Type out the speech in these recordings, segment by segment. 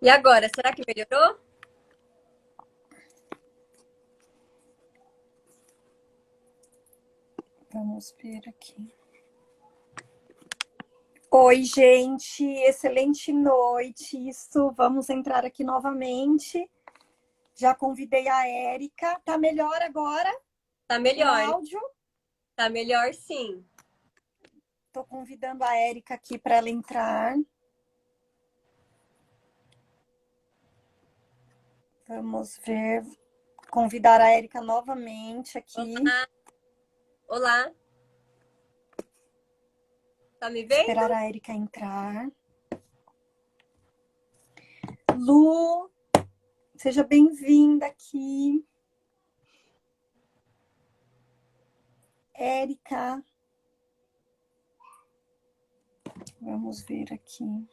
E agora, será que melhorou? Vamos ver aqui. Oi, gente, excelente noite. Isso, vamos entrar aqui novamente. Já convidei a Érica. Tá melhor agora Tá o melhor, né? áudio? Tá melhor sim. Tô convidando a Érica aqui para ela entrar. Vamos ver. Convidar a Érica novamente aqui. Olá, olá. Tá me Esperar vendo? a Érica entrar. Lu, seja bem-vinda aqui. Érica, vamos ver aqui.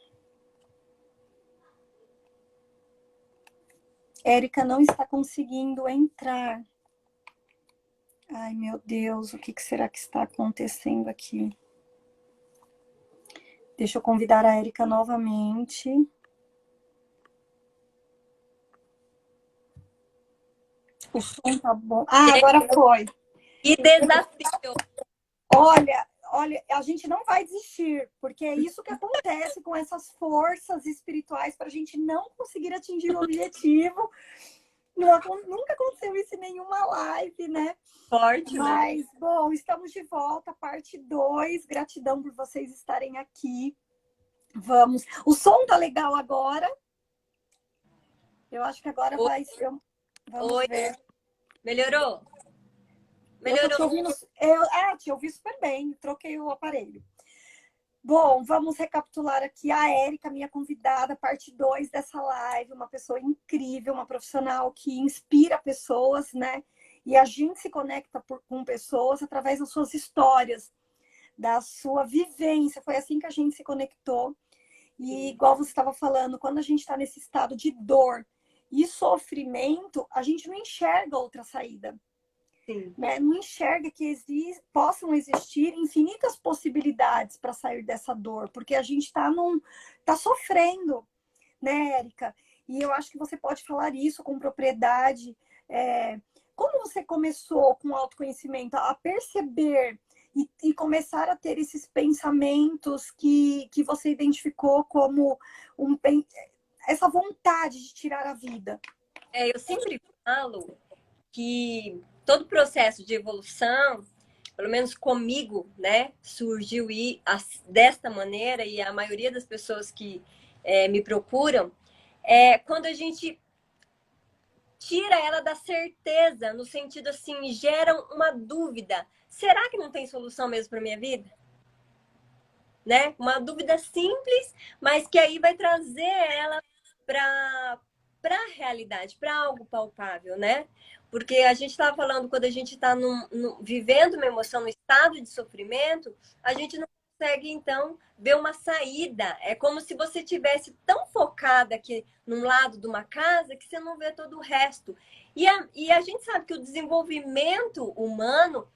Érica não está conseguindo entrar. Ai, meu Deus, o que será que está acontecendo aqui? Deixa eu convidar a Érica novamente. O som tá bom. Ah, agora foi. Que desafio. Olha, a gente não vai desistir, porque é isso que acontece com essas forças espirituais para a gente não conseguir atingir o objetivo. Nunca aconteceu isso em nenhuma live, né? Forte, né? Mas, bom, estamos de volta, parte 2. Gratidão por vocês estarem aqui. Vamos. O som tá legal agora. Eu acho que agora Oi, vai ser. Vamos oi. ver. Melhorou? Eu tô te Melhorou. ouvindo. Te ouvi super bem. Troquei o aparelho. Bom, vamos recapitular aqui. A Érica, minha convidada, parte 2 dessa live. Uma pessoa incrível, uma profissional que inspira pessoas, né? E a gente se conecta com pessoas através das suas histórias, da sua vivência. Foi assim que a gente se conectou. E Sim, igual você estava falando, quando a gente está nesse estado de dor e sofrimento, a gente não enxerga outra saída, sim. né? Não enxerga que possam existir infinitas possibilidades para sair dessa dor, porque a gente tá sofrendo, né, Érica? E eu acho que você pode falar isso com propriedade. É, como você começou com o autoconhecimento a perceber e começar a ter esses pensamentos que você identificou como um, essa vontade de tirar a vida? Eu sempre falo que todo processo de evolução, pelo menos comigo, né, surgiu desta maneira e a maioria das pessoas que me procuram é quando a gente tira ela da certeza, no sentido assim, gera uma dúvida. Será que não tem solução mesmo para minha vida? Né? Uma dúvida simples, mas que aí vai trazer ela para a realidade, para algo palpável, né? Porque a gente estava falando, quando a gente está vivendo uma emoção no estado de sofrimento, a gente não consegue, então, ver uma saída. É como se você tivesse tão focada aqui num lado de uma casa que você não vê todo o resto. E a gente sabe que o desenvolvimento humano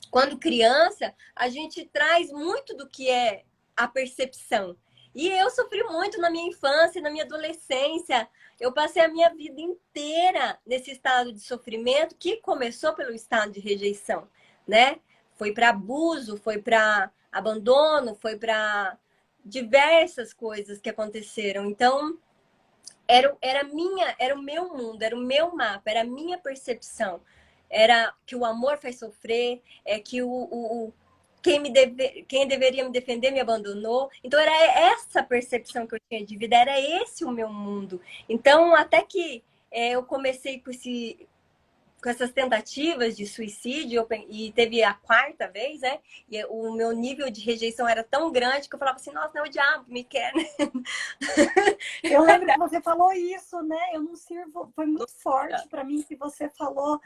quando criança, a gente traz muito do que é a percepção. E eu sofri muito na minha infância, na minha adolescência. Eu passei a minha vida inteira nesse estado de sofrimento que começou pelo estado de rejeição, né? Foi para abuso, foi para abandono, foi para diversas coisas que aconteceram. Então, era o meu mundo, era o meu mapa, era a minha percepção. Era que o amor faz sofrer, é que quem deveria me defender me abandonou. Então era essa percepção que eu tinha de vida, era esse o meu mundo. Então até que eu comecei com essas tentativas de suicídio e teve a quarta vez, né? E o meu nível de rejeição era tão grande que eu falava assim, nossa, não é o diabo que me quer, né? Eu lembro que você falou isso, né? Eu não sirvo. Foi muito forte para mim que você falou.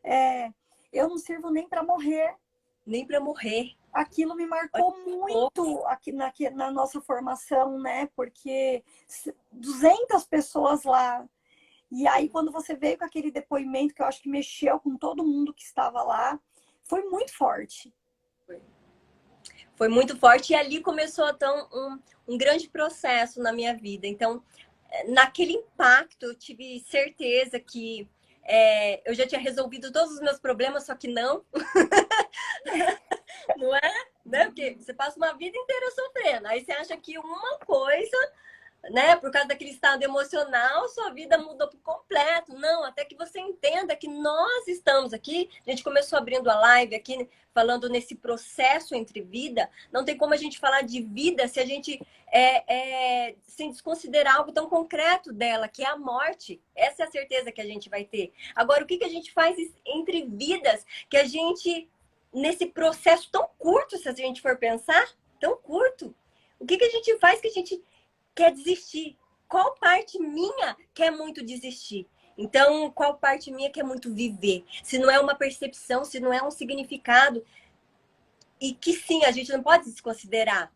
É, eu não sirvo nem para morrer. Nem para morrer. Aquilo me Olha marcou que louco. muito aqui na nossa formação, né? Porque 200 pessoas lá. E aí, Sim. quando você veio com aquele depoimento, que eu acho que mexeu com todo mundo que estava lá, foi muito forte. Foi muito forte e ali começou então um grande processo na minha vida. Então, naquele impacto, eu tive certeza que eu já tinha resolvido todos os meus problemas, só que não. Não é? Né? Porque você passa uma vida inteira sofrendo. Aí você acha que uma coisa, né, por causa daquele estado emocional, sua vida mudou por completo. Não, até que você entenda que nós estamos aqui. A gente começou abrindo a live aqui, falando nesse processo entre vida. Não tem como a gente falar de vida se a gente sem desconsiderar algo tão concreto dela, que é a morte. Essa é a certeza que a gente vai ter. Agora, o que a gente faz entre vidas que a gente, nesse processo tão curto, se a gente for pensar, tão curto, o que a gente faz que a gente quer desistir? Qual parte minha quer muito desistir? Então, qual parte minha quer muito viver? Se não é uma percepção, se não é um significado. E que sim, a gente não pode desconsiderar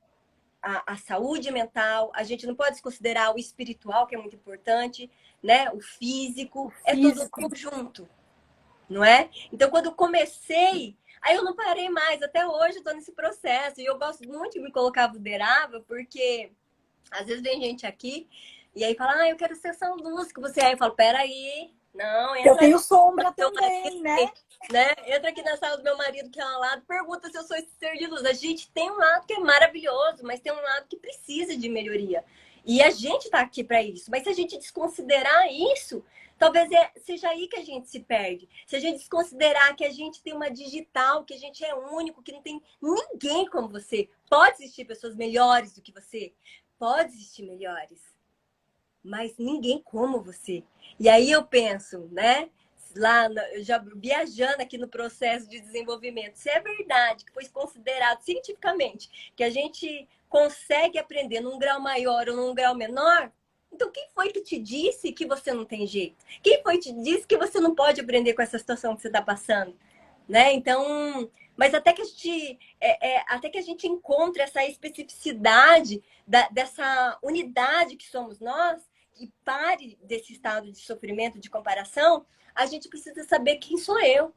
a saúde mental, a gente não pode desconsiderar o espiritual, que é muito importante, né? O físico, é tudo um conjunto, não é? Então, quando eu comecei, aí eu não parei mais, até hoje eu tô nesse processo. E eu gosto muito de me colocar vulnerável, porque às vezes vem gente aqui e aí fala, eu quero ser essa luz que você é. Eu falo, peraí, não, entra. Eu tenho sombra também, né? Entra aqui na sala do meu marido, que é ao lado, pergunta se eu sou esse ser de luz. A gente tem um lado que é maravilhoso, mas tem um lado que precisa de melhoria. E a gente tá aqui para isso. Mas se a gente desconsiderar isso, talvez seja aí que a gente se perde. Se a gente desconsiderar que a gente tem uma digital, que a gente é único, que não tem ninguém como você. Pode existir pessoas melhores do que você. Pode existir melhores, mas ninguém como você. E aí eu penso, né? Eu já viajando aqui no processo de desenvolvimento, se é verdade que foi considerado cientificamente que a gente consegue aprender num grau maior ou num grau menor, então quem foi que te disse que você não tem jeito? Quem foi que te disse que você não pode aprender com essa situação que você está passando? Né? Então, mas até que a gente encontre essa especificidade dessa unidade que somos nós, e pare desse estado de sofrimento, de comparação, a gente precisa saber quem sou eu.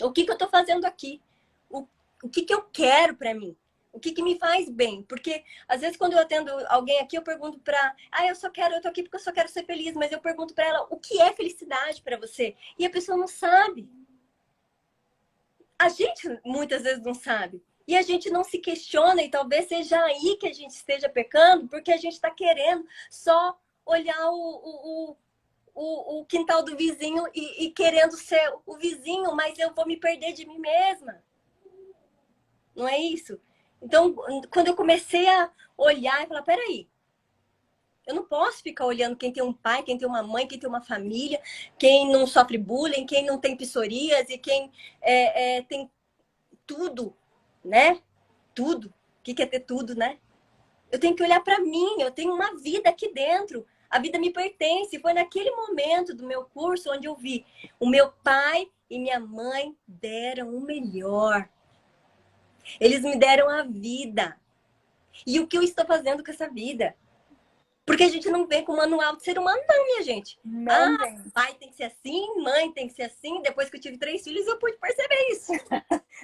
O que eu estou fazendo aqui? O que eu quero para mim? O que me faz bem? Porque, às vezes, quando eu atendo alguém aqui, eu pergunto para... eu tô aqui porque eu só quero ser feliz. Mas eu pergunto para ela, o que é felicidade para você? E a pessoa não sabe. A gente, muitas vezes, não sabe. E a gente não se questiona, e talvez seja aí que a gente esteja pecando, porque a gente está querendo só olhar o quintal do vizinho e querendo ser o vizinho, mas eu vou me perder de mim mesma. Não é isso? Então, quando eu comecei a olhar e falar, peraí, eu não posso ficar olhando quem tem um pai, quem tem uma mãe, quem tem uma família, quem não sofre bullying, quem não tem psoríase e quem tem tudo, né? Tudo. O que é ter tudo, né? Eu tenho que olhar para mim, eu tenho uma vida aqui dentro. A vida me pertence. Foi naquele momento do meu curso onde eu vi o meu pai e minha mãe deram o melhor. Eles me deram a vida. E o que eu estou fazendo com essa vida? Porque a gente não vem com o manual de ser humano, não, minha gente. Não, pai tem que ser assim, mãe tem que ser assim. Depois que eu tive 3 filhos, eu pude perceber isso.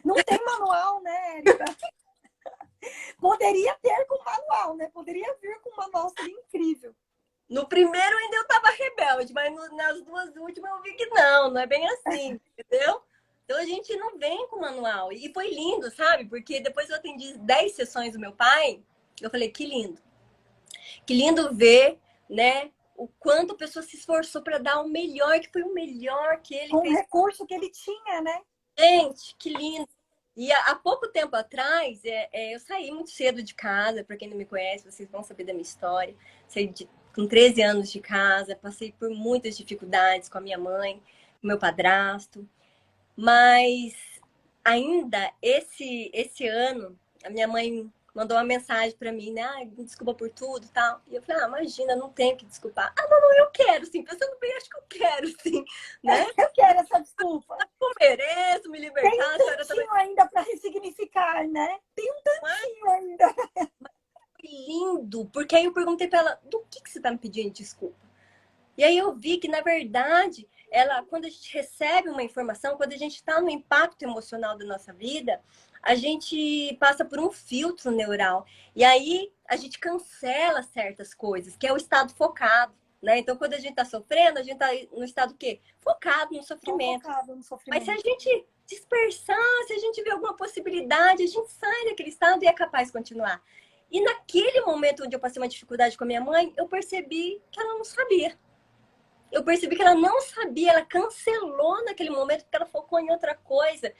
Não tem manual, né, Érica? Poderia ter com manual, né? Poderia vir com manual, seria incrível. No primeiro ainda eu tava rebelde, mas nas 2 últimas eu vi que não é bem assim, entendeu? Então a gente não vem com manual. E foi lindo, sabe? Porque depois eu atendi 10 sessões do meu pai, eu falei, que lindo. Que lindo ver, né? O quanto a pessoa se esforçou para dar o melhor, que foi o melhor que ele fez. Com o fez. recurso que ele tinha, né? Gente, que lindo. E há pouco tempo atrás, eu saí muito cedo de casa. Para quem não me conhece, vocês vão saber da minha história. Saí com 13 anos de casa, passei por muitas dificuldades com a minha mãe, com meu padrasto. Mas ainda esse ano, a minha mãe mandou uma mensagem para mim, né? Desculpa por tudo e tal. E eu falei, imagina, não tenho que desculpar. Mamãe, eu quero, sim. Pensando bem, acho que eu quero, sim. Né? Eu quero essa desculpa. Eu mereço me libertar. Tem um tantinho ainda para ressignificar, né? Tem um tantinho ainda. Lindo, porque aí eu perguntei para ela, do que você tá me pedindo desculpa? E aí eu vi que, na verdade, quando a gente recebe uma informação, quando a gente está no impacto emocional da nossa vida, a gente passa por um filtro neural. E aí a gente cancela certas coisas, que é o estado focado, né? Então, quando a gente está sofrendo, a gente está no estado o quê? Focado no Tô sofrimento. focado no Mas se a sofrimento. gente dispersar, se a gente vê alguma possibilidade, a gente sai daquele estado e é capaz de continuar. E naquele momento onde eu passei uma dificuldade com a minha mãe, eu percebi que ela não sabia. Eu percebi que ela não sabia, ela cancelou naquele momento porque ela focou em outra coisa.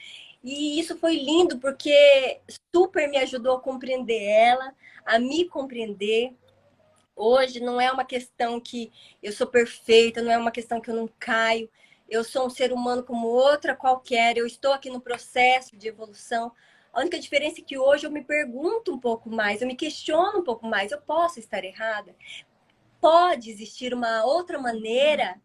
E isso foi lindo porque super me ajudou a compreender ela, a me compreender. Hoje não é uma questão que eu sou perfeita, não é uma questão que eu não caio. Eu sou um ser humano como outra qualquer, eu estou aqui no processo de evolução. A única diferença é que hoje eu me pergunto um pouco mais, eu me questiono um pouco mais. Eu posso estar errada? Pode existir uma outra maneira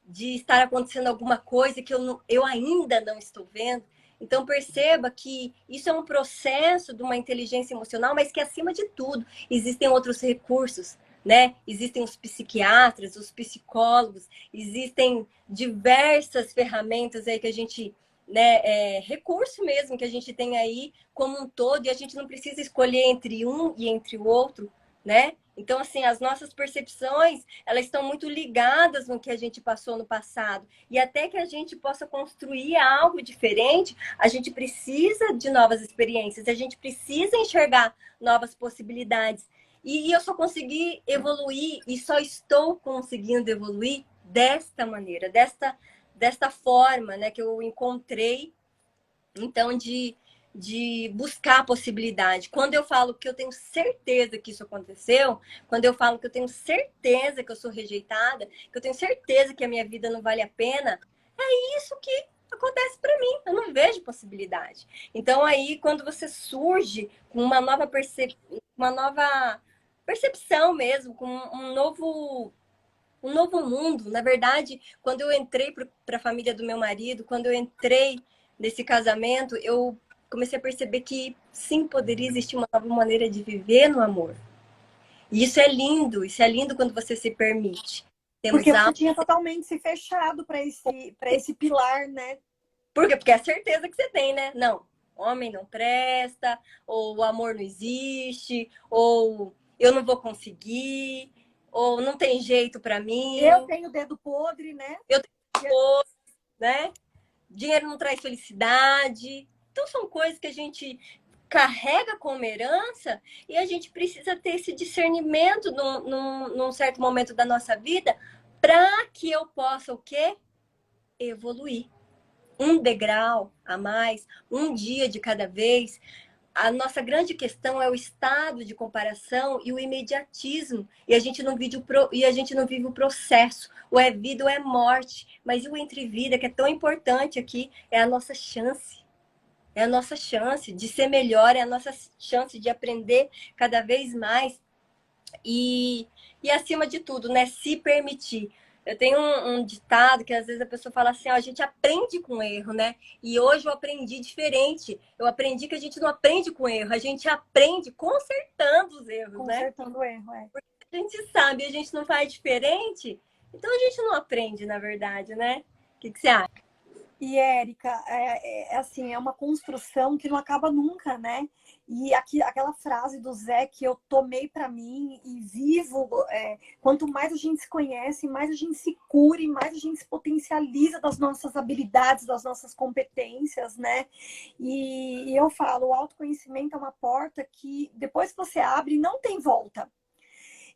de estar acontecendo alguma coisa que eu ainda não estou vendo? Então perceba que isso é um processo de uma inteligência emocional, mas que acima de tudo existem outros recursos, né? Existem os psiquiatras, os psicólogos, existem diversas ferramentas aí que a gente, né, recurso mesmo que a gente tem aí como um todo, e a gente não precisa escolher entre um e entre o outro, né? Então, assim, as nossas percepções, elas estão muito ligadas no que a gente passou no passado. E até que a gente possa construir algo diferente, a gente precisa de novas experiências, a gente precisa enxergar novas possibilidades. E eu só consegui evoluir e só estou conseguindo evoluir desta maneira, desta forma, né, que eu encontrei, então, de buscar a possibilidade. Quando eu falo que eu tenho certeza que isso aconteceu, quando eu falo que eu tenho certeza que eu sou rejeitada, que eu tenho certeza que a minha vida não vale a pena, é isso que acontece para mim. Eu não vejo possibilidade. Então, aí, quando você surge com uma nova percepção mesmo, com um novo mundo. Na verdade, quando eu entrei para a família do meu marido, quando eu entrei nesse casamento, eu comecei a perceber que sim, poderia existir uma nova maneira de viver no amor. E isso é lindo quando você se permite. Temos Porque você algo. tinha totalmente se fechado para esse pilar, né? Por quê? Porque é a certeza que você tem, né? Não, homem não presta, ou o amor não existe, ou eu não vou conseguir, ou não tem jeito para Eu mim, tenho dedo podre, né? eu tenho, né? Dinheiro não traz felicidade. Então, são coisas que a gente carrega como herança e a gente precisa ter esse discernimento num certo momento da nossa vida para que eu possa o quê? Evoluir. Um degrau a mais, um dia de cada vez. A nossa grande questão é o estado de comparação e o imediatismo. E a gente não vive e a gente não vive o processo. Ou é vida ou é morte. Mas o entre vida, que é tão importante aqui, é a nossa chance. É a nossa chance de ser melhor, é a nossa chance de aprender cada vez mais. E acima de tudo, né, se permitir. Eu tenho um ditado que às vezes a pessoa fala assim, ó, a gente aprende com erro, né? E hoje eu aprendi diferente. Eu aprendi que a gente não aprende com erro, a gente aprende consertando os erros, né? Consertando o erro, é. A gente sabe, a gente não faz diferente, então a gente não aprende, na verdade, né? O que você acha? E, Érica, assim, é uma construção que não acaba nunca, né? E aqui, aquela frase do Zé que eu tomei para mim e vivo, quanto mais a gente se conhece, mais a gente se cura e mais a gente se potencializa das nossas habilidades, das nossas competências, né? E eu falo, o autoconhecimento é uma porta que depois que você abre, não tem volta.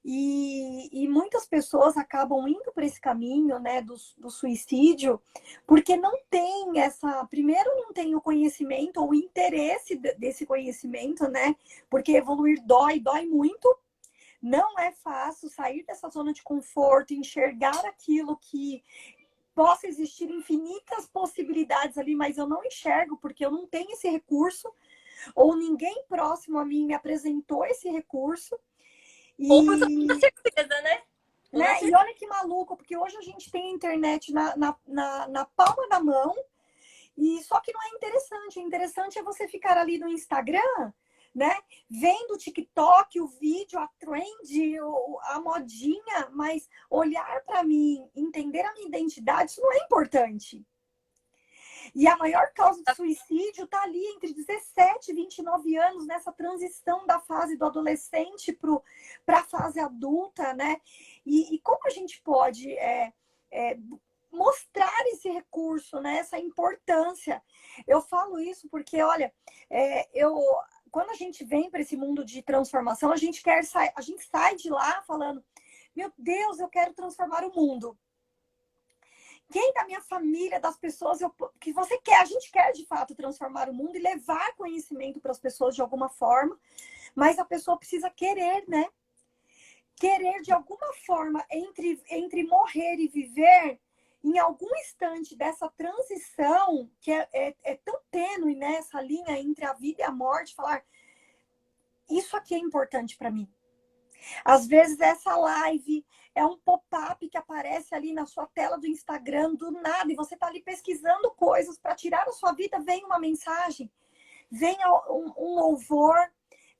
E muitas pessoas acabam indo por esse caminho, né, do suicídio, porque não tem essa. Primeiro, não tem o conhecimento ou o interesse desse conhecimento, né? Porque evoluir dói, dói muito. Não é fácil sair dessa zona de conforto, enxergar aquilo que possa existir infinitas possibilidades ali, mas eu não enxergo porque eu não tenho esse recurso, ou ninguém próximo a mim me apresentou esse recurso. Ou por falta E de certeza, né? Ou na Né? E olha que maluco, porque hoje a gente tem a internet na palma da mão, e só que não é interessante. O interessante é você ficar ali no Instagram, né? Vendo o TikTok, o vídeo, a trend, a modinha, mas olhar para mim, entender a minha identidade, isso não é importante. E a maior causa de suicídio está ali entre 17 e 29 anos, nessa transição da fase do adolescente para a fase adulta, né? E como a gente pode mostrar esse recurso, né? Essa importância. Eu falo isso porque, olha, quando a gente vem para esse mundo de transformação, a gente sai de lá falando, meu Deus, eu quero transformar o mundo. Quem da minha família, das pessoas que você quer, a gente quer de fato transformar o mundo e levar conhecimento para as pessoas de alguma forma, mas a pessoa precisa querer, né? Querer de alguma forma, entre morrer e viver, em algum instante dessa transição, que é tão tênue, né? Essa linha entre a vida e a morte, falar, isso aqui é importante para mim. Às vezes essa live é um pop-up que aparece ali na sua tela do Instagram do nada e você está ali pesquisando coisas para tirar da sua vida, vem uma mensagem, vem um louvor,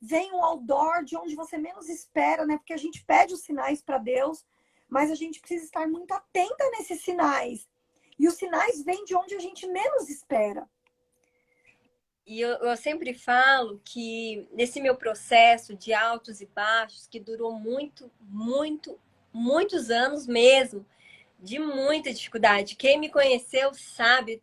vem um outdoor de onde você menos espera, né? Porque a gente pede os sinais para Deus, mas a gente precisa estar muito atenta nesses sinais. E os sinais vêm de onde a gente menos espera. E eu sempre falo que nesse meu processo de altos e baixos, que durou muitos anos mesmo, de muita dificuldade. Quem me conheceu sabe,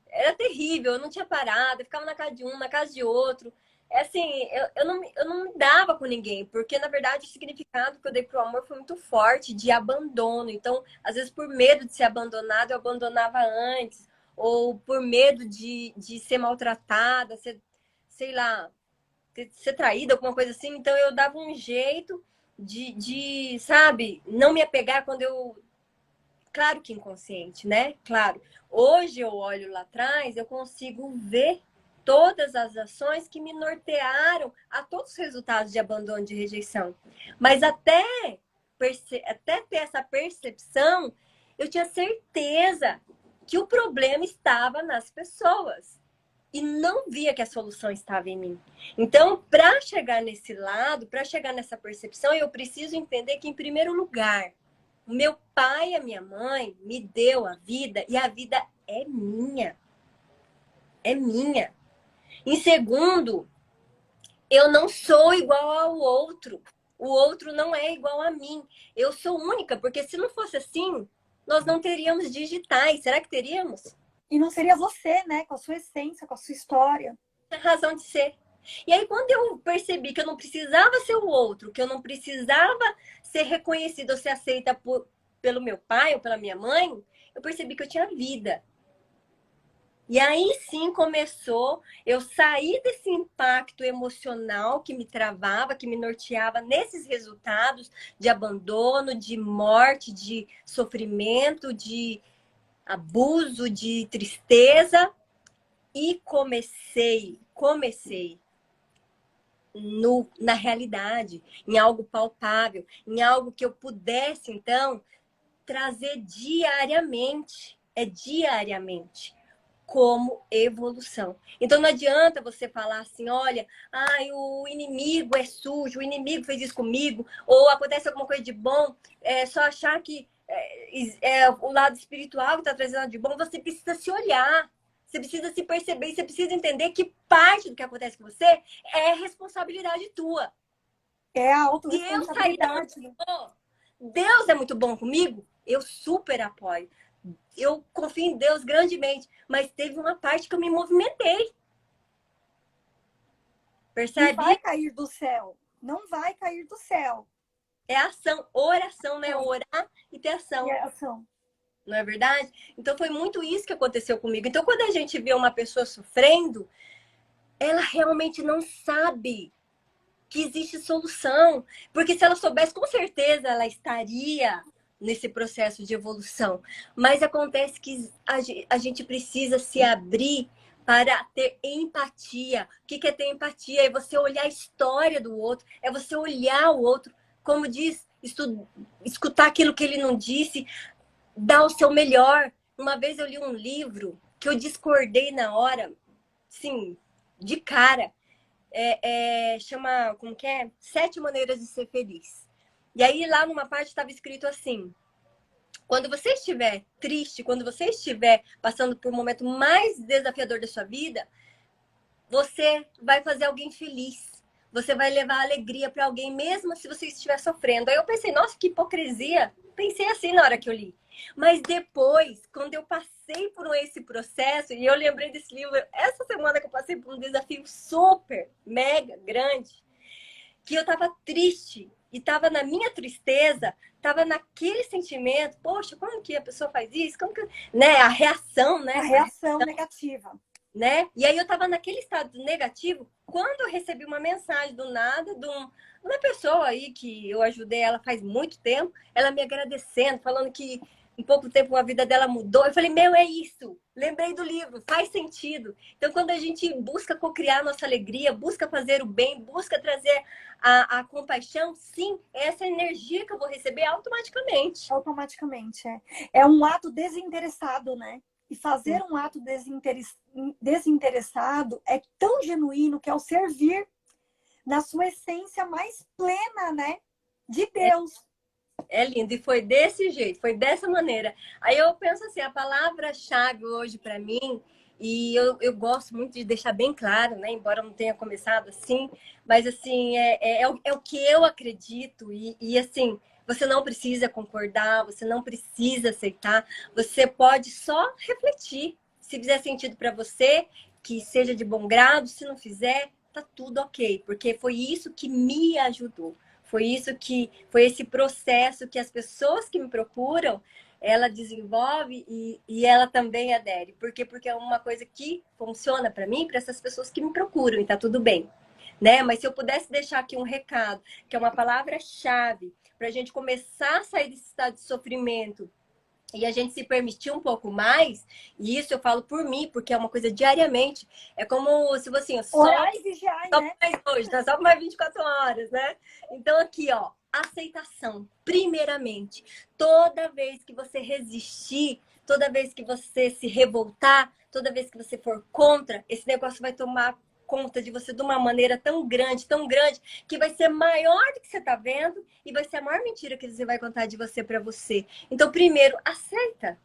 era terrível, eu não tinha parado, eu ficava na casa de um, na casa de outro. É assim, eu não me dava com ninguém, porque na verdade o significado que eu dei pro amor foi muito forte, de abandono. Então, às vezes, por medo de ser abandonado, eu abandonava antes, ou por medo de ser maltratada, sei lá, ser traída, alguma coisa assim. Então, eu dava um jeito sabe, não me apegar quando eu. Claro que inconsciente, né? Claro. Hoje eu olho lá atrás, eu consigo ver todas as ações que me nortearam a todos os resultados de abandono, de rejeição. Mas até ter essa percepção, eu tinha certeza que o problema estava nas pessoas e não via que a solução estava em mim. Então, para chegar nesse lado, para chegar nessa percepção, eu preciso entender que, em primeiro lugar, o meu pai e a minha mãe me deu a vida e a vida é minha. É minha. Em segundo, eu não sou igual ao outro. O outro não é igual a mim. Eu sou única, porque se não fosse assim, nós não teríamos digitais. Será que teríamos? E não seria você, né? Com a sua essência, com a sua história. Tem razão de ser. E aí, quando eu percebi que eu não precisava ser o outro, que eu não precisava ser reconhecida ou ser aceita pelo meu pai ou pela minha mãe, eu percebi que eu tinha vida. E aí sim começou eu sair desse impacto emocional que me travava, que me norteava nesses resultados de abandono, de morte, de sofrimento, de abuso, de tristeza. E comecei na realidade, em algo palpável, em algo que eu pudesse, então, trazer diariamente. É diariamente. Como evolução. Então não adianta você falar assim, olha, ai, o inimigo é sujo, o inimigo fez isso comigo, ou acontece alguma coisa de bom, só achar que é o lado espiritual que está trazendo de bom. Você precisa se olhar, você precisa se perceber, você precisa entender que parte do que acontece com você é responsabilidade tua. É a Se eu sair da onde autorresponsabilidade. eu tô, Deus é muito bom comigo, eu super apoio. Eu confio em Deus grandemente, mas teve uma parte que eu me movimentei. Não vai Percebe? cair do céu. Não vai cair do céu. É ação, oração, né? Orar e ter E ação. é ação. Não é verdade? Então foi muito isso que aconteceu comigo. Então quando a gente vê uma pessoa sofrendo, ela realmente não sabe que existe solução. Porque se ela soubesse, com certeza ela estaria nesse processo de evolução. Mas acontece que a gente precisa se abrir para ter empatia. O que é ter empatia? É você olhar a história do outro, é você olhar o outro, como diz, escutar aquilo que ele não disse, dar o seu melhor. Uma vez eu li um livro que eu discordei na hora, sim, de cara. chama, como que é? 7 maneiras de ser feliz. E aí lá numa parte estava escrito assim: quando você estiver triste, quando você estiver passando por um momento mais desafiador da sua vida, você vai fazer alguém feliz. Você vai levar alegria para alguém, mesmo se você estiver sofrendo. Aí eu pensei, nossa, que hipocrisia. Pensei assim na hora que eu li. Mas depois, quando eu passei por esse processo, e eu lembrei desse livro, essa semana que eu passei por um desafio super, mega grande, que eu tava triste, e tava na minha tristeza, tava naquele sentimento, poxa, como que a pessoa faz isso? Como que, né, a reação, A né? reação negativa. Né? E aí eu estava naquele estado negativo quando eu recebi uma mensagem do nada uma pessoa aí que eu ajudei ela faz muito tempo, ela me agradecendo, falando que em pouco tempo a vida dela mudou. Eu falei, meu, é isso. Lembrei do livro, faz sentido. Então, quando a gente busca cocriar nossa alegria, busca fazer o bem, busca trazer a compaixão, sim, essa energia que eu vou receber automaticamente. Automaticamente, é. É um ato desinteressado, né? E fazer um ato desinteressado é tão genuíno que é o servir na sua essência mais plena, né? De Deus. É lindo, e foi desse jeito, foi dessa maneira. Aí eu penso assim, a palavra-chave hoje para mim, e eu gosto muito de deixar bem claro, né? Embora eu não tenha começado assim, mas assim, é o que eu acredito, e assim, você não precisa concordar, você não precisa aceitar, você pode só refletir. Se fizer sentido para você, que seja de bom grado, se não fizer, tá tudo ok, porque foi isso que me ajudou. Foi esse processo que as pessoas que me procuram, ela desenvolve e ela também adere. Por quê? Porque é uma coisa que funciona para mim, para essas pessoas que me procuram, e tá tudo bem. Né? Mas se eu pudesse deixar aqui um recado, que é uma palavra-chave para a gente começar a sair desse estado de sofrimento e a gente se permitir um pouco mais, e isso eu falo por mim, porque é uma coisa diariamente, é como se você, assim, Orar e vigiar, só né? mais hoje, tá? Só mais 24 horas, né? Então, aqui, ó, aceitação, primeiramente. Toda vez que você resistir, toda vez que você se revoltar, toda vez que você for contra, esse negócio vai tomar conta de você de uma maneira tão grande, que vai ser maior do que você tá vendo e vai ser a maior mentira que você vai contar de você para você. Então, primeiro, aceita.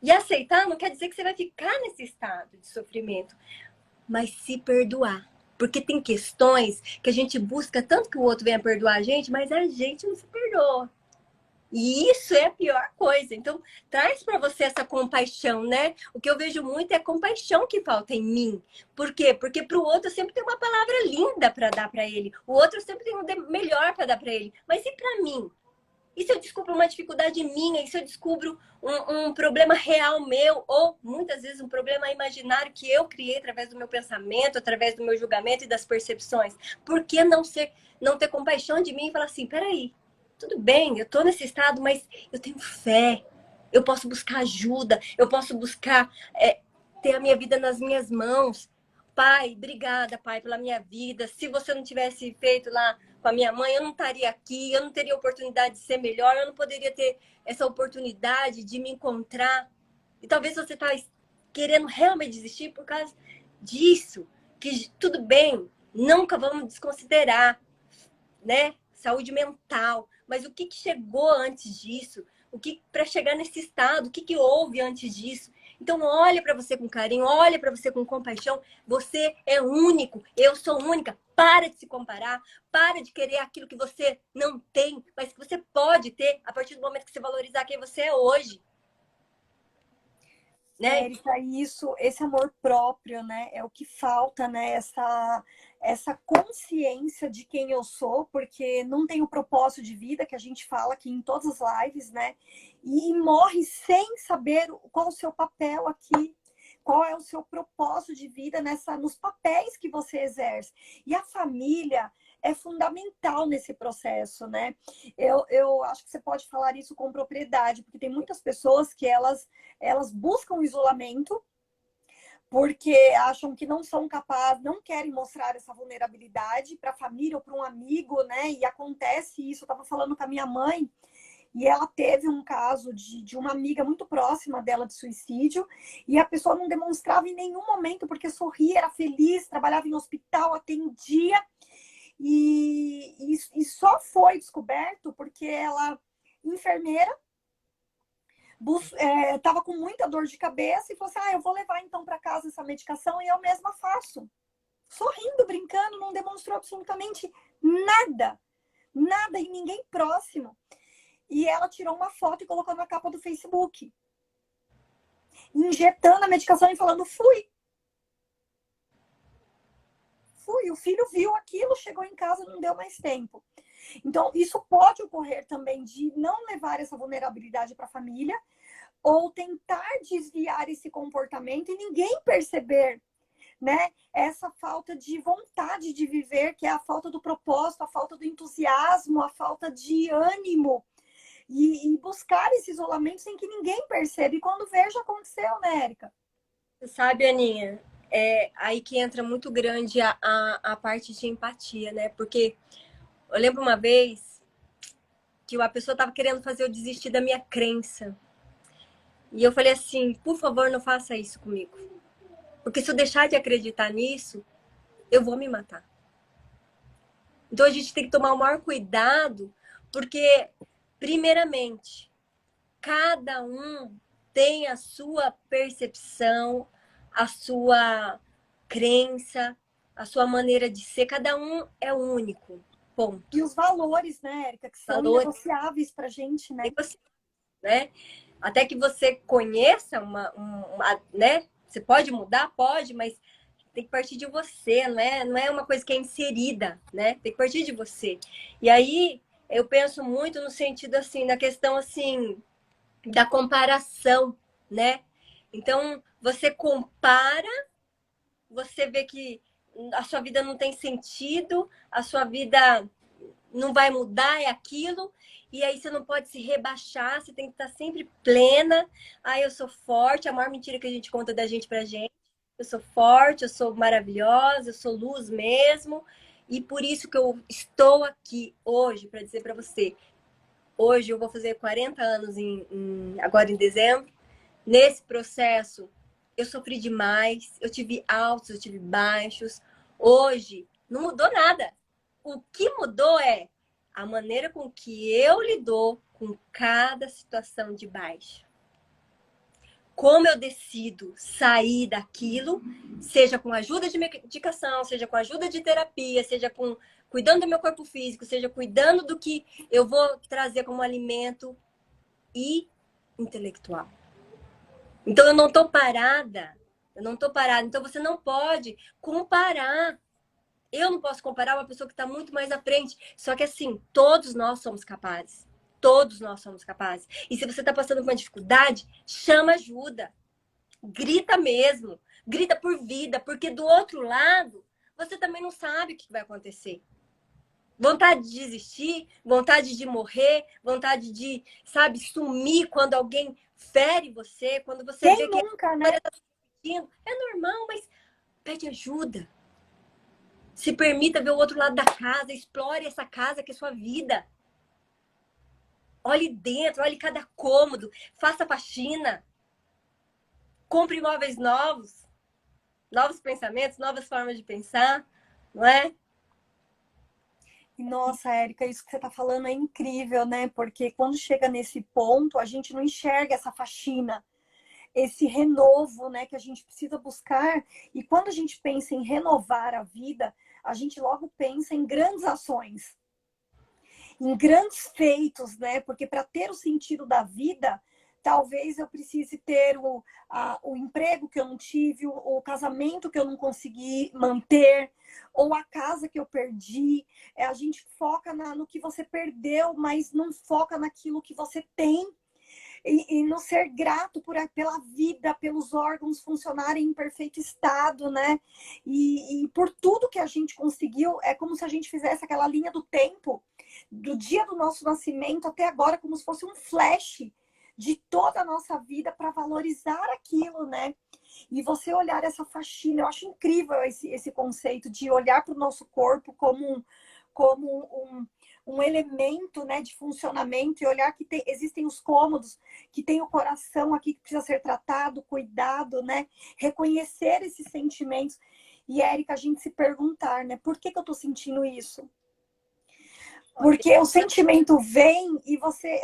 E aceitar não quer dizer que você vai ficar nesse estado de sofrimento, mas se perdoar. Porque tem questões que a gente busca tanto que o outro venha perdoar a gente, mas a gente não se perdoa. E isso é a pior coisa. Então, traz para você essa compaixão, né? O que eu vejo muito é a compaixão que falta em mim. Por quê? Porque para o outro eu sempre tenho uma palavra linda para dar para ele. O outro eu sempre tem um melhor para dar para ele. Mas e para mim? E se eu descubro uma dificuldade minha? E se eu descubro um problema real meu? Ou, muitas vezes, um problema imaginário que eu criei através do meu pensamento, através do meu julgamento e das percepções? Por que não ter compaixão de mim e falar assim, peraí, tudo bem, eu tô nesse estado, mas eu tenho fé. Eu posso buscar ajuda, eu posso buscar ter a minha vida nas minhas mãos. Pai, obrigada, pai, pela minha vida. Se você não tivesse feito lá com a minha mãe, eu não estaria aqui, eu não teria oportunidade de ser melhor, eu não poderia ter essa oportunidade de me encontrar. E talvez você está querendo realmente desistir por causa disso. Que tudo bem, nunca vamos desconsiderar, né? Saúde mental. Mas o que chegou antes disso? O que para chegar nesse estado? O que houve antes disso? Então olha para você com carinho, olha para você com compaixão. Você é único, eu sou única. Para de se comparar, para de querer aquilo que você não tem, mas que você pode ter a partir do momento que você valorizar quem você é hoje. Né? Érica, isso, esse amor próprio, né? É o que falta, né? Essa consciência de quem eu sou, porque não tem o propósito de vida que a gente fala aqui em todas as lives, né? E morre sem saber qual o seu papel aqui, qual é o seu propósito de vida nos papéis que você exerce. E a família é fundamental nesse processo, né? Eu acho que você pode falar isso com propriedade, porque tem muitas pessoas que elas buscam isolamento porque acham que não são capazes, não querem mostrar essa vulnerabilidade para a família ou para um amigo, né? E acontece isso. Eu estava falando com a minha mãe e ela teve um caso de uma amiga muito próxima dela de suicídio, e a pessoa não demonstrava em nenhum momento, porque sorria, era feliz, trabalhava em hospital, atendia, e só foi descoberto porque ela, enfermeira, estava com muita dor de cabeça e falou assim, eu vou levar então para casa essa medicação e eu mesma faço. Sorrindo, brincando, não demonstrou absolutamente nada. Nada e ninguém próximo. E ela tirou uma foto e colocou na capa do Facebook. Injetando a medicação e falando, fui. O filho viu aquilo, chegou em casa, não deu mais tempo. Então, isso pode ocorrer também de não levar essa vulnerabilidade para a família ou tentar desviar esse comportamento e ninguém perceber, né? Essa falta de vontade de viver, que é a falta do propósito, a falta do entusiasmo, a falta de ânimo. E buscar esse isolamento sem que ninguém perceba. E quando vejo, aconteceu, né, Érica? Você sabe, Aninha, é aí que entra muito grande a parte de empatia, né? Porque eu lembro uma vez que a pessoa estava querendo fazer eu desistir da minha crença. E eu falei assim, por favor, não faça isso comigo. Porque se eu deixar de acreditar nisso, eu vou me matar. Então a gente tem que tomar o maior cuidado, porque, primeiramente, cada um tem a sua percepção, a sua crença, a sua maneira de ser. Cada um é único. Ponto. E os valores, né, Érica, que são inegociáveis pra gente, né? Né? Até que você conheça né? Você pode mudar? Pode, mas tem que partir de você, não é uma coisa que é inserida, né? Tem que partir de você. E aí eu penso muito no sentido assim, na questão assim da comparação, né? Então, você compara, você vê que a sua vida não tem sentido, a sua vida não vai mudar, é aquilo, e aí você não pode se rebaixar, você tem que estar sempre plena. Eu sou forte, a maior mentira que a gente conta da gente pra gente. Eu sou forte, eu sou maravilhosa, eu sou luz mesmo, e por isso que eu estou aqui hoje para dizer para você. Hoje eu vou fazer 40 anos agora em dezembro. Nesse processo, eu sofri demais, eu tive altos, eu tive baixos. Hoje, não mudou nada. O que mudou é a maneira com que eu lido com cada situação de baixo. Como eu decido sair daquilo, seja com ajuda de medicação, seja com ajuda de terapia, seja cuidando do meu corpo físico, seja cuidando do que eu vou trazer como alimento e intelectual. Então, eu não estou parada. Então, você não pode comparar. Eu não posso comparar uma pessoa que está muito mais à frente. Só que, assim, todos nós somos capazes. Todos nós somos capazes. E se você está passando por uma dificuldade, chama ajuda. Grita mesmo. Grita por vida. Porque do outro lado, você também não sabe o que vai acontecer. Vontade de desistir, vontade de morrer, vontade de, sabe, sumir quando alguém fere você, quando você Quem vê que nunca, né? tá sentindo. É normal, mas pede ajuda. Se permita ver o outro lado da casa, explore essa casa que é sua vida. Olhe dentro, olhe cada cômodo, faça faxina. Compre imóveis novos, novos pensamentos, novas formas de pensar, não é? Nossa, Érica, isso que você está falando é incrível, né? Porque quando chega nesse ponto, a gente não enxerga essa faxina, esse renovo, né, que a gente precisa buscar. E quando a gente pensa em renovar a vida, a gente logo pensa em grandes ações, em grandes feitos, né? Porque para ter o sentido da vida, talvez eu precise ter o emprego que eu não tive, o casamento que eu não consegui manter, ou a casa que eu perdi. A gente foca no que você perdeu, mas não foca naquilo que você tem. E no ser grato pela vida, pelos órgãos funcionarem em perfeito estado, né? E por tudo que a gente conseguiu, é como se a gente fizesse aquela linha do tempo, do dia do nosso nascimento até agora, como se fosse um flash de toda a nossa vida para valorizar aquilo, né? E você olhar essa faxina, eu acho incrível esse conceito de olhar para o nosso corpo como um elemento, né, de funcionamento e olhar que existem os cômodos, que tem o coração aqui que precisa ser tratado, cuidado, né? Reconhecer esses sentimentos. E, Érica, a gente se perguntar, né? Por que eu tô sentindo isso? Porque o sentimento vem e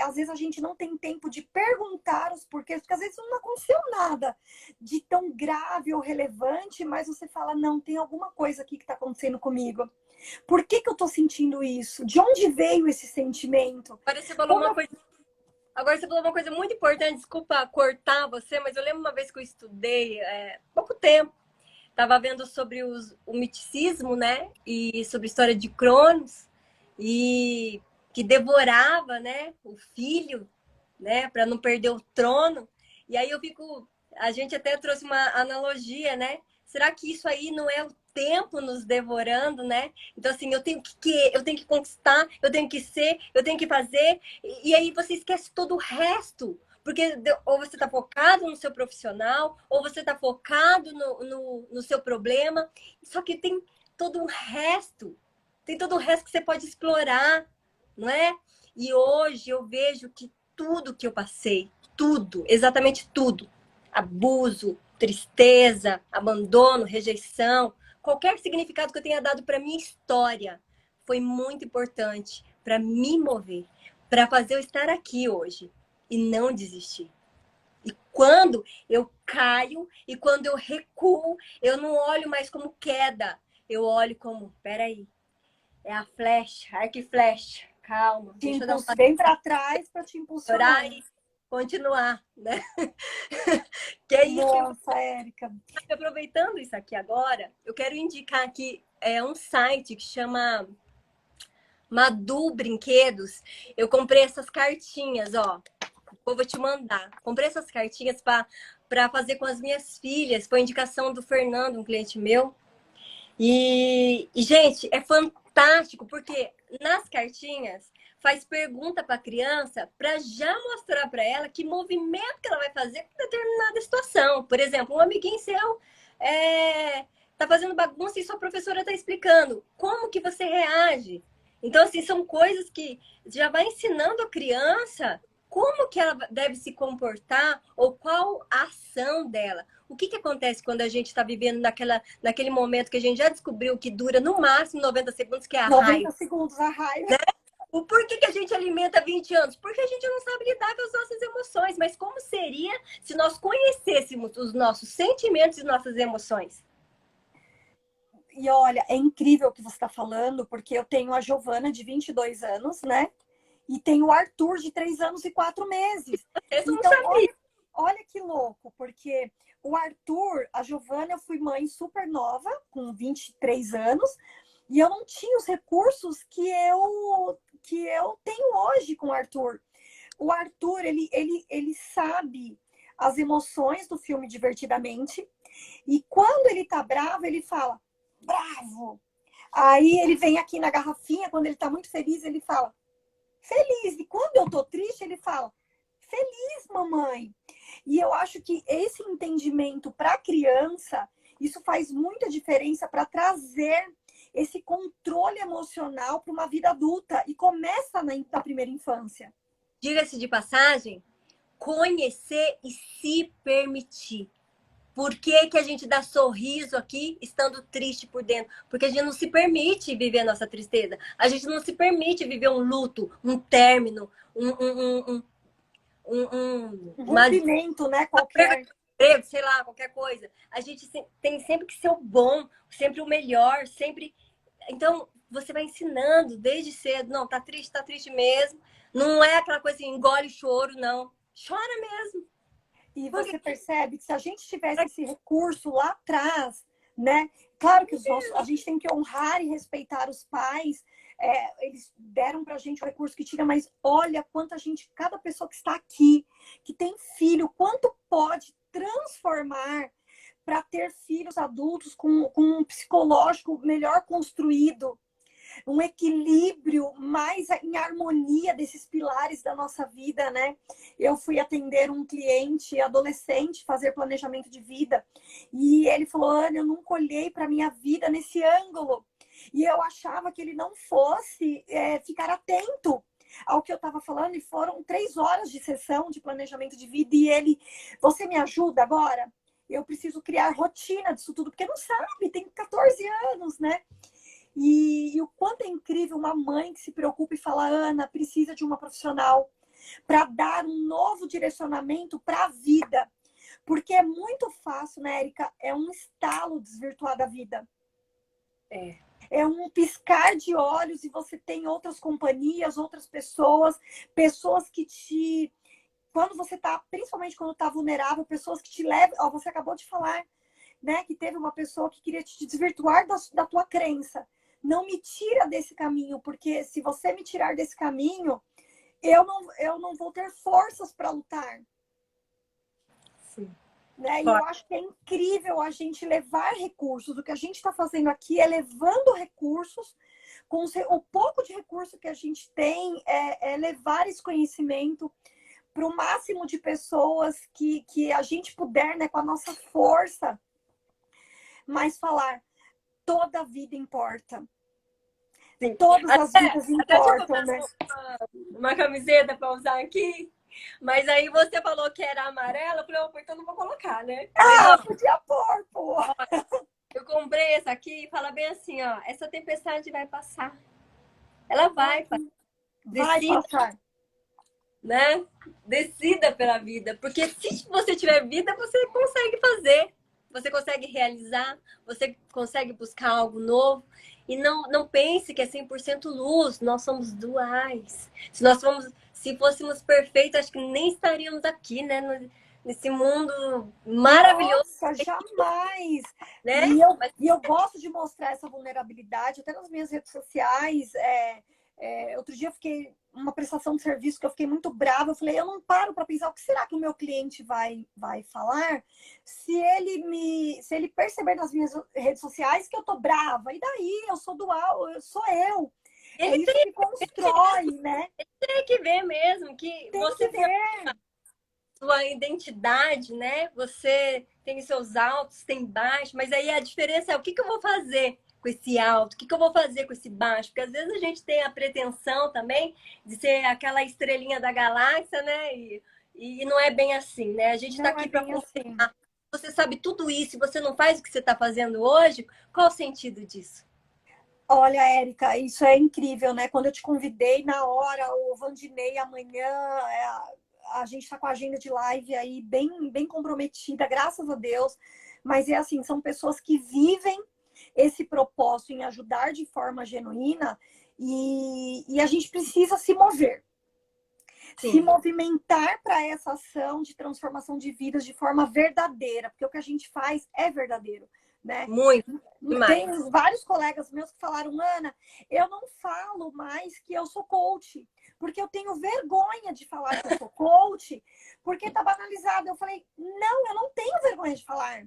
às vezes a gente não tem tempo de perguntar os porquês, porque às vezes não aconteceu nada de tão grave ou relevante, mas você fala, não, tem alguma coisa aqui que está acontecendo comigo. Por que eu estou sentindo isso? De onde veio esse sentimento? Agora você falou uma coisa muito importante, desculpa cortar você, mas eu lembro uma vez que eu estudei, pouco tempo, estava vendo sobre o miticismo, né? E sobre a história de Cronos, e que devorava, né, o filho, né, para não perder o trono. E aí a gente até trouxe uma analogia, né? Será que isso aí não é o tempo nos devorando, né? Então assim, eu tenho que conquistar, eu tenho que ser, eu tenho que fazer, e aí você esquece todo o resto. Porque ou você está focado no seu profissional, ou você está focado no seu problema. Só que tem todo o resto. Tem todo o resto que você pode explorar, não é? E hoje eu vejo que tudo que eu passei, tudo, exatamente tudo, abuso, tristeza, abandono, rejeição, qualquer significado que eu tenha dado para minha história, foi muito importante para me mover, para fazer eu estar aqui hoje e não desistir. E quando eu caio e quando eu recuo, eu não olho mais como queda, eu olho como, peraí, é a flecha, arco e flecha. Calma, deixa eu dar um passo Vem para trás para te impulsionar. e continuar, né? Que é isso. Nossa, Érica. Aproveitando isso aqui agora, eu quero indicar aqui um site que chama Madu Brinquedos. Eu comprei essas cartinhas, ó. Eu vou te mandar. Comprei essas cartinhas para fazer com as minhas filhas. Foi indicação do Fernando, um cliente meu. E, gente, é fantástico, porque nas cartinhas faz pergunta para a criança para já mostrar para ela que movimento que ela vai fazer com determinada situação. Por exemplo, um amiguinho seu tá fazendo bagunça e sua professora está explicando como que você reage. Então, assim, são coisas que já vai ensinando a criança como que ela deve se comportar ou qual a ação dela. O que acontece quando a gente está vivendo naquele momento que a gente já descobriu que dura no máximo 90 segundos, que é a 90 raiva. segundos a raiva. Né? O porquê que a gente alimenta 20 anos? Porque a gente não sabe lidar com as nossas emoções. Mas como seria se nós conhecêssemos os nossos sentimentos e nossas emoções? E olha, é incrível o que você está falando, porque eu tenho a Giovana de 22 anos, né? E tenho o Arthur de 3 anos e 4 meses. Esse então, olha que louco, porque o Arthur, a Giovana, eu fui mãe super nova, com 23 anos, e eu não tinha os recursos que eu tenho hoje com o Arthur. O Arthur, ele sabe as emoções do filme Divertidamente, e quando ele tá bravo, ele fala, bravo! Aí ele vem aqui na garrafinha, quando ele tá muito feliz, ele fala, feliz. E quando eu tô triste, ele fala, feliz, mamãe. E eu acho que esse entendimento para a criança, isso faz muita diferença para trazer esse controle emocional para uma vida adulta. E começa na primeira infância. Diga-se de passagem, conhecer e se permitir. Por que a gente dá sorriso aqui, estando triste por dentro? Porque a gente não se permite viver a nossa tristeza. A gente não se permite viver um luto, um término, um rompimento, né? Qualquer. Sei lá, qualquer coisa. A gente tem sempre que ser o bom, sempre o melhor, sempre. Então, você vai ensinando desde cedo. Não, tá triste mesmo. Não é aquela coisa assim, engole o choro, não. Chora mesmo. E você percebe que se a gente tivesse esse recurso lá atrás, né? Claro que a gente tem que honrar e respeitar os pais. Eles deram pra gente o recurso que tinha, mas olha quanta gente, cada pessoa que está aqui, que tem filho, quanto pode transformar para ter filhos adultos com um psicológico melhor construído, um equilíbrio mais em harmonia desses pilares da nossa vida, né? Eu fui atender um cliente adolescente, fazer planejamento de vida, e ele falou, Ana, eu nunca olhei para minha vida nesse ângulo. E eu achava que ele não fosse ficar atento ao que eu estava falando, e foram 3 horas de sessão de planejamento de vida, e ele, você me ajuda agora? Eu preciso criar rotina disso tudo, porque não sabe, tem 14 anos, né? E o quanto é incrível uma mãe que se preocupa e fala, Ana, precisa de uma profissional para dar um novo direcionamento para a vida. Porque é muito fácil, né, Érica? É um estalo desvirtuar da vida. É um piscar de olhos e você tem outras companhias, outras pessoas, pessoas que te... Quando você tá, principalmente quando tá vulnerável, pessoas que te levam... Ó, você acabou de falar, né, que teve uma pessoa que queria te desvirtuar da tua crença. Não me tira desse caminho, porque se você me tirar desse caminho, eu não vou ter forças para lutar. Sim. Né? E eu acho que é incrível a gente levar recursos. O que a gente está fazendo aqui é levando recursos, com o pouco de recurso que a gente tem, é levar esse conhecimento para o máximo de pessoas que a gente puder, né, com a nossa força, mas falar, toda vida importa. Sim. Todas as vidas importam, né? Uma camiseta para usar aqui. Mas aí você falou que era amarela, eu falei, oh, então não vou colocar, né? Mas, podia pôr, pô. Eu comprei essa aqui e fala bem assim, ó, essa tempestade vai passar. Ela vai passar. Vai passar. Né? Decida pela vida, porque se você tiver vida, você consegue fazer, você consegue realizar, você consegue buscar algo novo. E não pense que é 100% luz, nós somos duais. Se fôssemos perfeitos, acho que nem estaríamos aqui, né? Nesse mundo maravilhoso. Nossa, jamais! Né? E eu gosto de mostrar essa vulnerabilidade, até nas minhas redes sociais. Outro dia eu fiquei uma prestação de serviço que eu fiquei muito brava. Eu falei, eu não paro para pensar o que será que o meu cliente vai falar se ele perceber nas minhas redes sociais que eu tô brava. E daí? Eu sou dual, eu sou eu. É isso que constrói, né? Tem que ver mesmo que Tem você que ver. Sua identidade, né? Você tem seus altos, tem baixos, mas aí a diferença é o que eu vou fazer com esse alto, o que eu vou fazer com esse baixo, porque às vezes a gente tem a pretensão também de ser aquela estrelinha da galáxia, né? E não é bem assim, né? A gente está aqui para assim. Você sabe tudo isso e você não faz o que você está fazendo hoje, qual o sentido disso? Olha, Érica, isso é incrível, né? Quando eu te convidei na hora, o Vandinei amanhã, a gente está com a agenda de live aí bem comprometida, graças a Deus. Mas é assim, são pessoas que vivem esse propósito em ajudar de forma genuína e a gente precisa se mover. Sim. Se movimentar para essa ação de transformação de vidas de forma verdadeira, porque o que a gente faz é verdadeiro. Né? Muito. Tem vários colegas meus que falaram, Ana, eu não falo mais que eu sou coach, porque eu tenho vergonha de falar que eu sou coach, porque tá banalizado. Eu falei, não, eu não tenho vergonha de falar.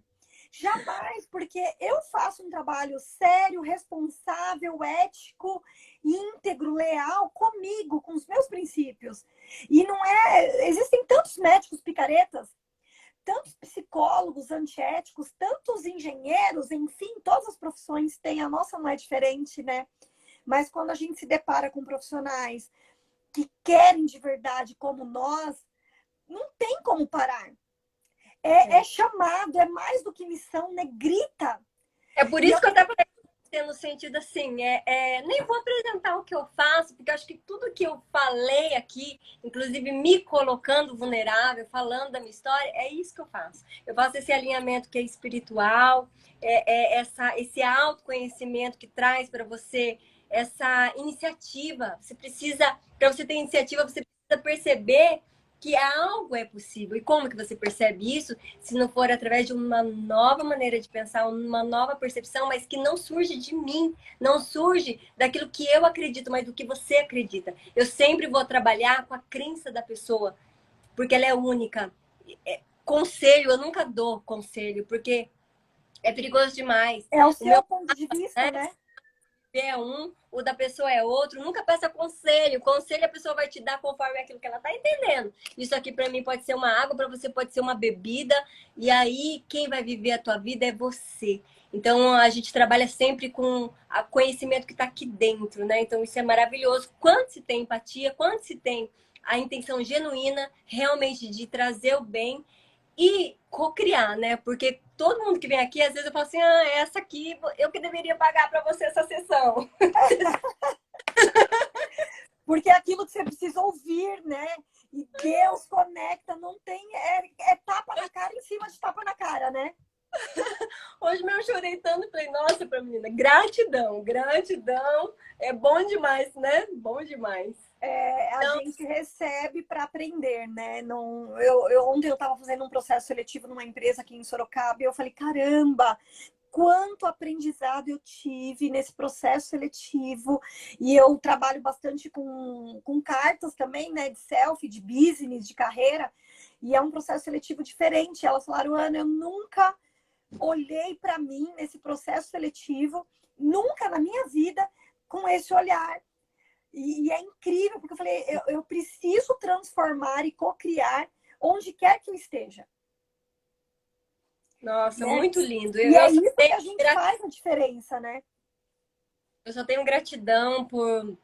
Jamais, porque eu faço um trabalho sério, responsável, ético, íntegro, leal comigo, com os meus princípios. E não é... Existem tantos médicos picaretas, tantos psicólogos antiéticos, tantos engenheiros, enfim, todas as profissões têm, a nossa não é diferente, né? Mas quando a gente se depara com profissionais que querem de verdade como nós, não tem como parar. É chamado, é mais do que missão, né? Grita. É por isso que eu até falei no sentido assim, nem vou apresentar o que eu faço, porque eu acho que tudo que eu falei aqui, inclusive me colocando vulnerável, falando da minha história, é isso que eu faço. Eu faço esse alinhamento que é espiritual, esse autoconhecimento que traz para você essa iniciativa. Você precisa, para você ter iniciativa, você precisa perceber que algo é possível. E como que você percebe isso? Se não for através de uma nova maneira de pensar, uma nova percepção, mas que não surge de mim, não surge daquilo que eu acredito, mas do que você acredita. Eu sempre vou trabalhar com a crença da pessoa, porque ela é única. Conselho, eu nunca dou conselho, porque é perigoso demais. É o seu ponto de vista, né? é um, o da pessoa é outro. Nunca peça conselho. Conselho a pessoa vai te dar conforme aquilo que ela tá entendendo. Isso aqui para mim pode ser uma água, para você pode ser uma bebida. E aí quem vai viver a tua vida é você. Então a gente trabalha sempre com o conhecimento que está aqui dentro, né? Então isso é maravilhoso. Quando se tem empatia, quando se tem a intenção genuína realmente de trazer o bem e co-criar, né? Porque todo mundo que vem aqui, às vezes eu falo assim, ah, essa aqui, eu que deveria pagar para você essa sessão. Porque é aquilo que você precisa ouvir, né? E Deus conecta, não tem. É tapa na cara em cima de tapa na cara, né? Hoje mesmo eu chorei tanto, falei, nossa, pra menina, gratidão, gratidão, é bom demais, né? Bom demais. A Então, gente recebe para aprender, né? Não, ontem eu estava fazendo um processo seletivo numa empresa aqui em Sorocaba e eu falei, caramba, quanto aprendizado eu tive nesse processo seletivo. E eu trabalho bastante com cartas também, né? De selfie, de business, de carreira. E é um processo seletivo diferente. Elas falaram, Ana, eu nunca olhei para mim nesse processo seletivo, nunca na minha vida, com esse olhar. E é incrível, porque eu falei, eu preciso transformar e co-criar onde quer que eu esteja. nossa, Né? muito lindo. E é isso que a gente faz a diferença, né? Eu só tenho gratidão por,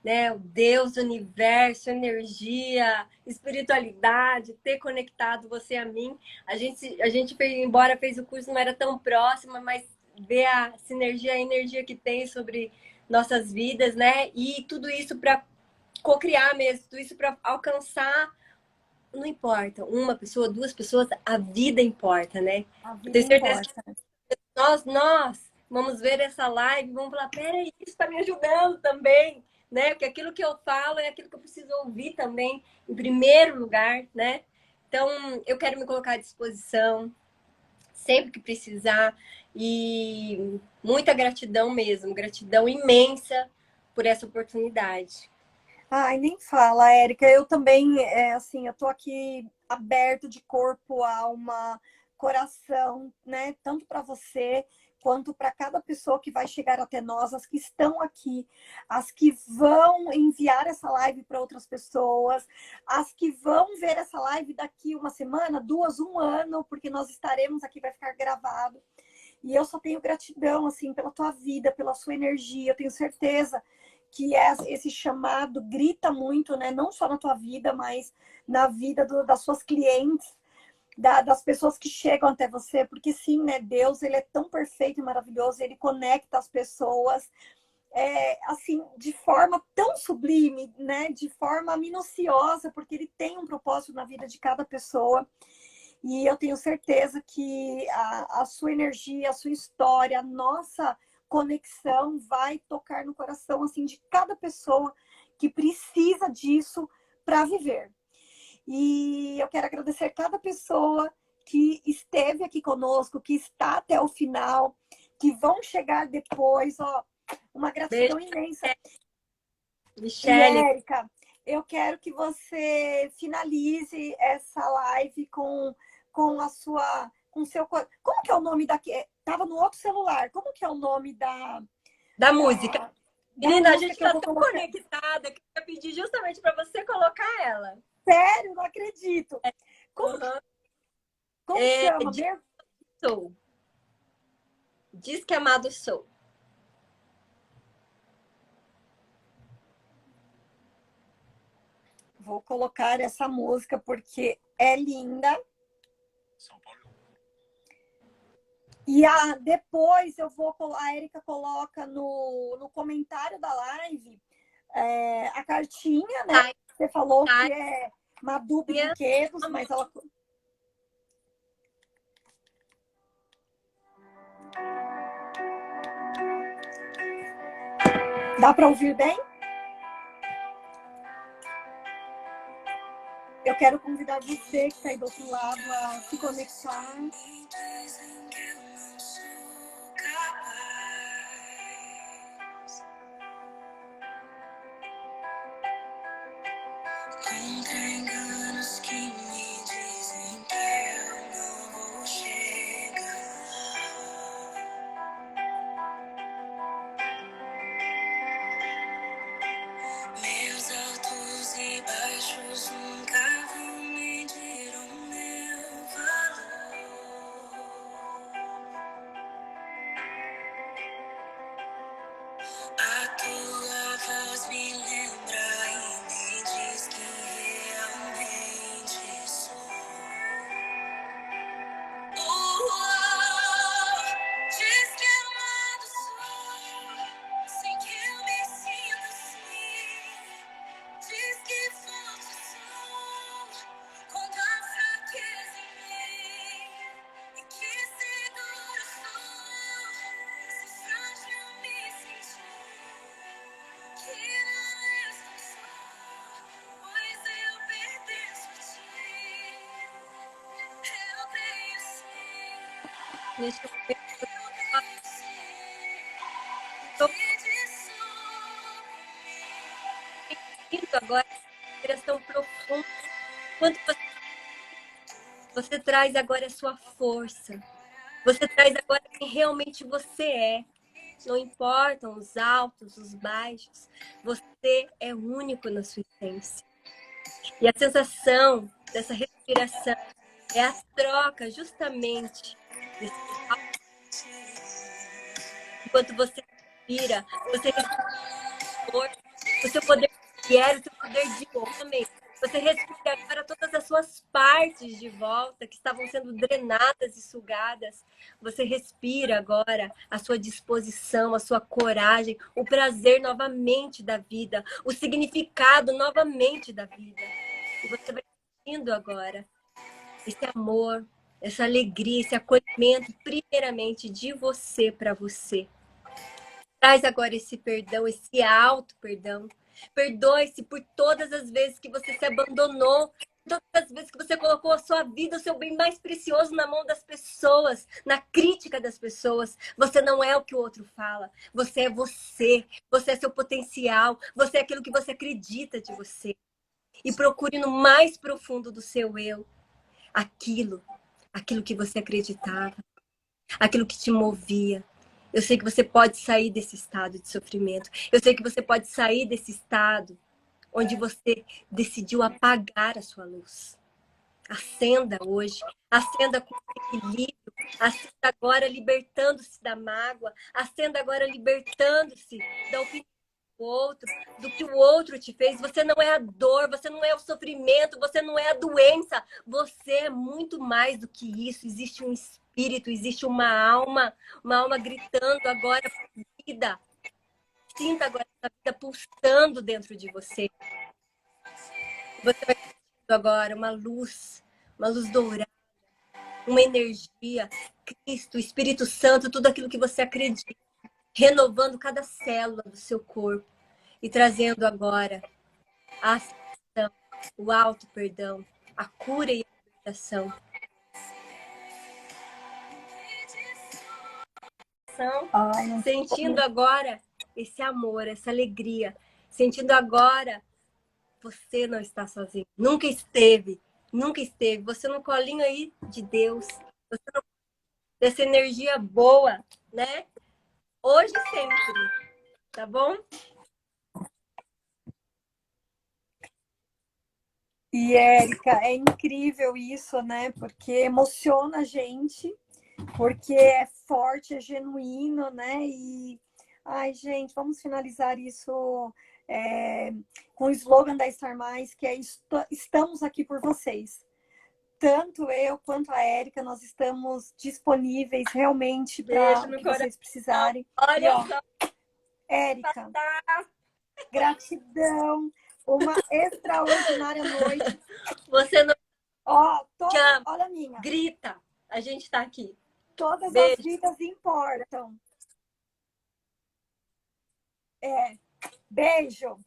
né, o Deus, o universo, energia, espiritualidade, ter conectado você a mim. A gente fez, embora fez o curso, não era tão próxima, mas ver a sinergia, a energia que tem sobre nossas vidas, né? E tudo isso para co-criar mesmo, tudo isso para alcançar, não importa, uma pessoa, duas pessoas, a vida importa, né? A Eu vida tenho certeza que importa. nós vamos ver essa live, vamos falar, peraí, isso está me ajudando também, né? Porque aquilo que eu falo é aquilo que eu preciso ouvir também, em primeiro lugar, né? Então, eu quero me colocar à disposição sempre que precisar e muita gratidão mesmo, gratidão imensa por essa oportunidade. Ai, nem fala, Érica. Eu também, assim, eu tô aqui aberto de corpo, alma, coração, né? Tanto para você quanto para cada pessoa que vai chegar até nós, as que estão aqui, as que vão enviar essa live para outras pessoas, as que vão ver essa live daqui uma semana, duas, um ano, porque nós estaremos aqui, vai ficar gravado. E eu só tenho gratidão, assim, pela tua vida, pela sua energia. Eu tenho certeza que esse chamado grita muito, né? Não só na tua vida, mas na vida das suas clientes, das pessoas que chegam até você. Porque sim, né? Deus, ele é tão perfeito e maravilhoso, ele conecta as pessoas, assim, de forma tão sublime, né? De forma minuciosa, porque ele tem um propósito na vida de cada pessoa. E eu tenho certeza que a sua energia, a sua história, a nossa conexão vai tocar no coração assim de cada pessoa que precisa disso para viver. E eu quero agradecer cada pessoa que esteve aqui conosco, que está até o final, que vão chegar depois, ó, uma Beijo, gratidão imensa. E Michele. Érica, eu quero que você finalize essa live com a sua, com seu, como que é o nome daqui? Tava no outro celular. Como que é o nome Da música. da, da Menina, a música gente que eu está vou tão colocar? conectada que eu pedi justamente para você colocar ela. Sério, não acredito. Como, Uhum. como É, chama Diz mesmo? que sou. Diz que amado sou. Vou colocar essa música porque é linda. E depois a Erika coloca no comentário da live a cartinha, né? Tá, Você falou tá. que é Madu Brinquedos, mas ela. Dá para ouvir bem? Eu quero convidar você que está aí do outro lado a se conectar. Contra enganos que me dizem que eu não vou chegar. Neste momento, eu estou sentindo agora a respiração profunda. Quanto você traz agora a sua força. Você traz agora quem realmente você é. Não importam os altos, os baixos. Você é único na sua essência. E a sensação dessa respiração é a troca justamente desse alto. Enquanto você respira, você respira o seu poder de mulher, o seu poder de homem. Você respira agora todas as suas partes de volta que estavam sendo drenadas e sugadas. Você respira agora a sua disposição, a sua coragem, o prazer novamente da vida, o significado novamente da vida. E você vai sentindo agora esse amor, essa alegria, esse acolhimento, primeiramente de você para você. Traz agora esse perdão, esse alto perdão. Perdoe-se por todas as vezes que você se abandonou, todas as vezes que você colocou a sua vida, o seu bem mais precioso na mão das pessoas, na crítica das pessoas. Você não é o que o outro fala. Você é você. Você é seu potencial. Você é aquilo que você acredita de você. E procure no mais profundo do seu eu aquilo que você acreditava, aquilo que te movia. Eu sei que você pode sair desse estado de sofrimento. Eu sei que você pode sair desse estado onde você decidiu apagar a sua luz. Acenda hoje. Acenda com equilíbrio. Acenda agora libertando-se da mágoa. Acenda agora libertando-se da opinião do outro, do que o outro te fez. Você não é a dor, você não é o sofrimento, você não é a doença. Você é muito mais do que isso. Existe um espírito, existe uma alma gritando agora por vida. Sinta agora essa vida pulsando dentro de você. Você vai sentindo agora uma luz dourada, uma energia, Cristo, Espírito Santo, tudo aquilo que você acredita, renovando cada célula do seu corpo e trazendo agora a aceitação, o alto perdão, a cura e a libertação. Sentindo agora esse amor, essa alegria, sentindo agora você não está sozinho. Nunca esteve. Nunca esteve. Você no colinho aí de Deus. Você no... dessa energia boa, né? Hoje e sempre. Tá bom? E, Érica, é incrível isso, né? Porque emociona a gente, porque é forte, é genuíno, né? E, ai, gente, vamos finalizar isso com o slogan da Star Mais, que é estamos aqui por vocês. Tanto eu quanto a Érica, nós estamos disponíveis realmente para o que vocês precisarem. Olha só. Érica, gratidão. Uma extraordinária noite. Você não... olha a minha. Grita. A gente está aqui. Todas as vidas importam. Beijo.